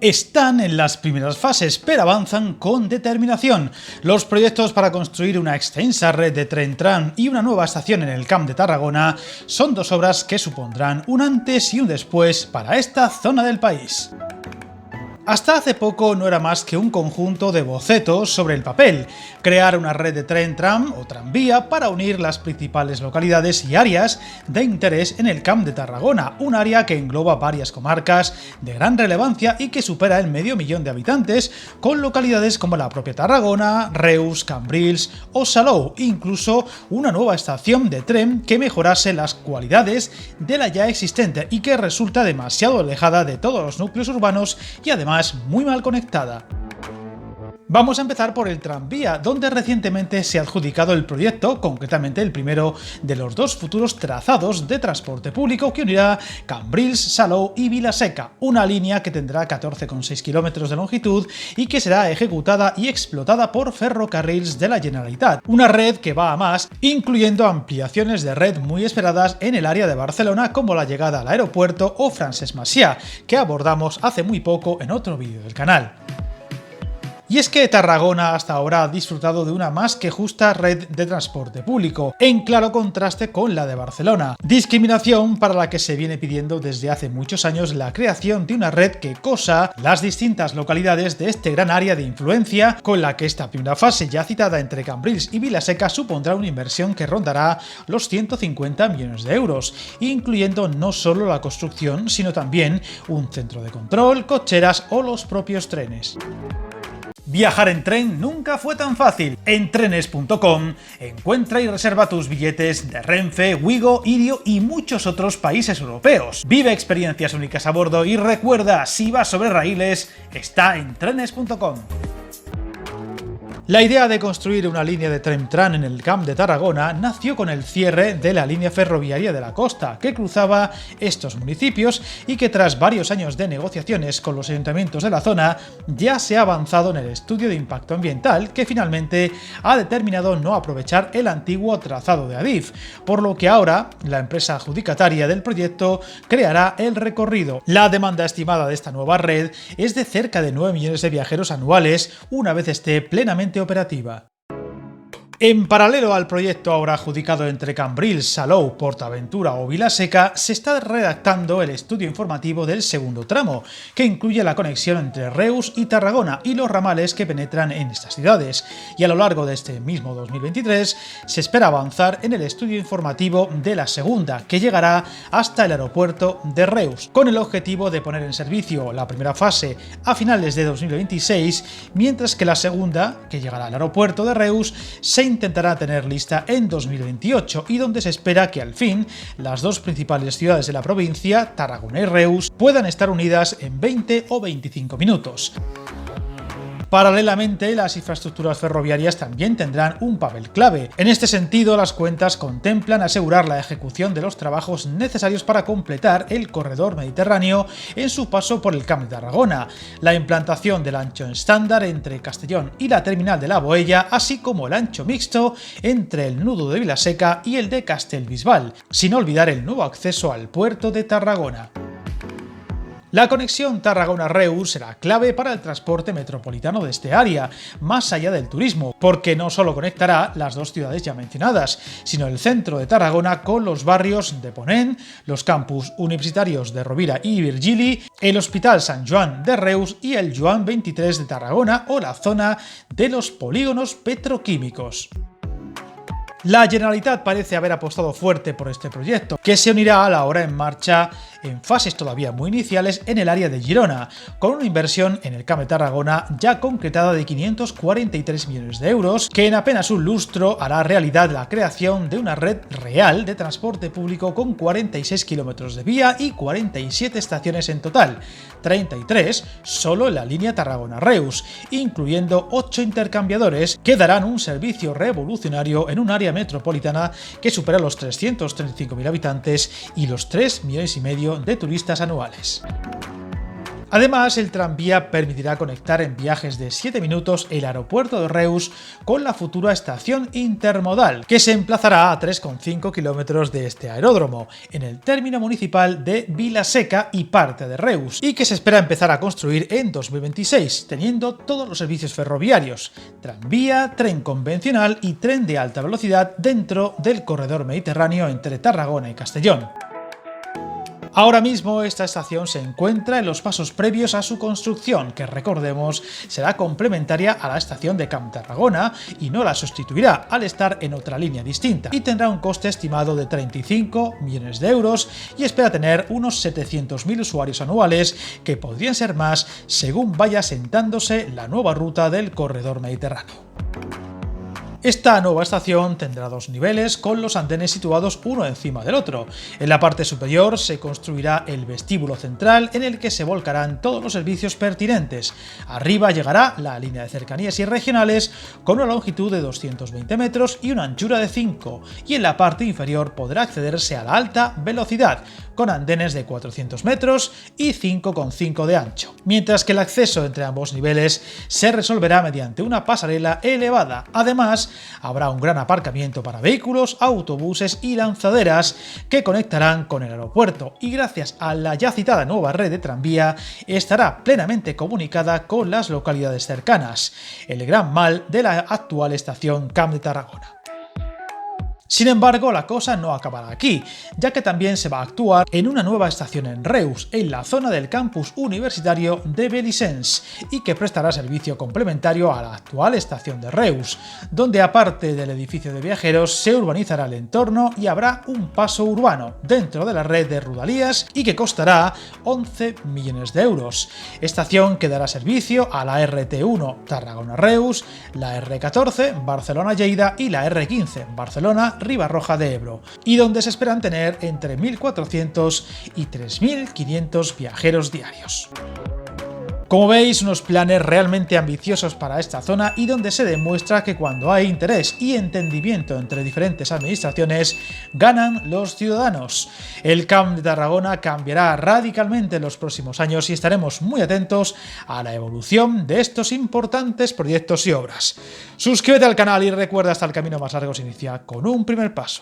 Están en las primeras fases, pero avanzan con determinación. Los proyectos para construir una extensa red de tren-tram y una nueva estación en el Camp de Tarragona son dos obras que supondrán un antes y un después para esta zona del país. Hasta hace poco no era más que un conjunto de bocetos sobre el papel, crear una red de tren-tram o tranvía para unir las principales localidades y áreas de interés en el Camp de Tarragona, un área que engloba varias comarcas de gran relevancia y que supera el medio millón de habitantes, con localidades como la propia Tarragona, Reus, Cambrils o Salou, incluso una nueva estación de tren que mejorase las cualidades de la ya existente y que resulta demasiado alejada de todos los núcleos urbanos y además muy mal conectada. Vamos a empezar por el tranvía, donde recientemente se ha adjudicado el proyecto, concretamente el primero de los dos futuros trazados de transporte público que unirá Cambrils, Salou y Vilaseca, una línea que tendrá 14,6 kilómetros de longitud y que será ejecutada y explotada por Ferrocarrils de la Generalitat, una red que va a más, incluyendo ampliaciones de red muy esperadas en el área de Barcelona, como la llegada al aeropuerto o Francesc Macià, que abordamos hace muy poco en otro vídeo del canal. Y es que Tarragona hasta ahora ha disfrutado de una más que justa red de transporte público, en claro contraste con la de Barcelona, discriminación para la que se viene pidiendo desde hace muchos años la creación de una red que cosa las distintas localidades de este gran área de influencia, con la que esta primera fase ya citada entre Cambrils y Vilaseca supondrá una inversión que rondará los 150 millones de euros, incluyendo no solo la construcción, sino también un centro de control, cocheras o los propios trenes. Viajar en tren nunca fue tan fácil. En trenes.com encuentra y reserva tus billetes de Renfe, Wigo, Irio y muchos otros países europeos. Vive experiencias únicas a bordo y recuerda, si vas sobre raíles, está en trenes.com. La idea de construir una línea de tren-tram en el Camp de Tarragona nació con el cierre de la línea ferroviaria de la costa, que cruzaba estos municipios y que tras varios años de negociaciones con los ayuntamientos de la zona ya se ha avanzado en el estudio de impacto ambiental, que finalmente ha determinado no aprovechar el antiguo trazado de Adif, por lo que ahora la empresa adjudicataria del proyecto creará el recorrido. La demanda estimada de esta nueva red es de cerca de 9 millones de viajeros anuales una vez esté plenamente operativa. En paralelo al proyecto ahora adjudicado entre Cambrils, Salou, Portaventura o Vilaseca, se está redactando el estudio informativo del segundo tramo, que incluye la conexión entre Reus y Tarragona y los ramales que penetran en estas ciudades, y a lo largo de este mismo 2023 se espera avanzar en el estudio informativo de la segunda, que llegará hasta el aeropuerto de Reus, con el objetivo de poner en servicio la primera fase a finales de 2026, mientras que la segunda, que llegará al aeropuerto de Reus, se intentará tener lista en 2028 y donde se espera que al fin las dos principales ciudades de la provincia, Tarragona y Reus, puedan estar unidas en 20 o 25 minutos. Paralelamente, las infraestructuras ferroviarias también tendrán un papel clave. En este sentido, las cuentas contemplan asegurar la ejecución de los trabajos necesarios para completar el corredor mediterráneo en su paso por el Camp de Tarragona, la implantación del ancho estándar entre Castellón y la terminal de la Boella, así como el ancho mixto entre el nudo de Vilaseca y el de Castellbisbal, sin olvidar el nuevo acceso al puerto de Tarragona. La conexión Tarragona-Reus será clave para el transporte metropolitano de este área, más allá del turismo, porque no solo conectará las dos ciudades ya mencionadas, sino el centro de Tarragona con los barrios de Ponent, los campus universitarios de Rovira y Virgili, el Hospital Sant Joan de Reus y el Joan 23 de Tarragona o la zona de los polígonos petroquímicos. La Generalitat parece haber apostado fuerte por este proyecto, que se unirá a la obra en marcha en fases todavía muy iniciales en el área de Girona, con una inversión en el Camp de Tarragona ya concretada de 543 millones de euros, que en apenas un lustro hará realidad la creación de una red real de transporte público con 46 kilómetros de vía y 47 estaciones en total, 33 solo en la línea Tarragona-Reus, incluyendo 8 intercambiadores que darán un servicio revolucionario en un área metropolitana que supera los 335.000 habitantes y los 3,5 millones de turistas anuales. Además, el tranvía permitirá conectar en viajes de 7 minutos el aeropuerto de Reus con la futura estación intermodal, que se emplazará a 3,5 kilómetros de este aeródromo, en el término municipal de Vilaseca y parte de Reus, y que se espera empezar a construir en 2026, teniendo todos los servicios ferroviarios, tranvía, tren convencional y tren de alta velocidad dentro del corredor mediterráneo entre Tarragona y Castellón. Ahora mismo esta estación se encuentra en los pasos previos a su construcción, que recordemos será complementaria a la estación de Camp Tarragona y no la sustituirá al estar en otra línea distinta, y tendrá un coste estimado de 35 millones de euros y espera tener unos 700.000 usuarios anuales, que podrían ser más según vaya asentándose la nueva ruta del corredor mediterráneo. Esta nueva estación tendrá 2 niveles con los andenes situados uno encima del otro. En la parte superior se construirá el vestíbulo central en el que se volcarán todos los servicios pertinentes. Arriba llegará la línea de cercanías y regionales con una longitud de 220 metros y una anchura de 5, y en la parte inferior podrá accederse a la alta velocidad, con andenes de 400 metros y 5,5 de ancho, mientras que el acceso entre ambos niveles se resolverá mediante una pasarela elevada. Además, habrá un gran aparcamiento para vehículos, autobuses y lanzaderas que conectarán con el aeropuerto, y gracias a la ya citada nueva red de tranvía estará plenamente comunicada con las localidades cercanas, el gran mal de la actual estación Camp de Tarragona. Sin embargo, la cosa no acabará aquí, ya que también se va a actuar en una nueva estación en Reus, en la zona del campus universitario de Belisens, y que prestará servicio complementario a la actual estación de Reus, donde aparte del edificio de viajeros se urbanizará el entorno y habrá un paso urbano dentro de la red de Rodalies y que costará 11 millones de euros. Estación que dará servicio a la RT1 Tarragona-Reus, la R14 Barcelona-Lleida y la R15 Barcelona Ribarroja de Ebro, y donde se esperan tener entre 1.400 y 3.500 viajeros diarios. Como veis, unos planes realmente ambiciosos para esta zona, y donde se demuestra que cuando hay interés y entendimiento entre diferentes administraciones, ganan los ciudadanos. El Camp de Tarragona cambiará radicalmente en los próximos años y estaremos muy atentos a la evolución de estos importantes proyectos y obras. Suscríbete al canal y recuerda, hasta el camino más largo se inicia con un primer paso.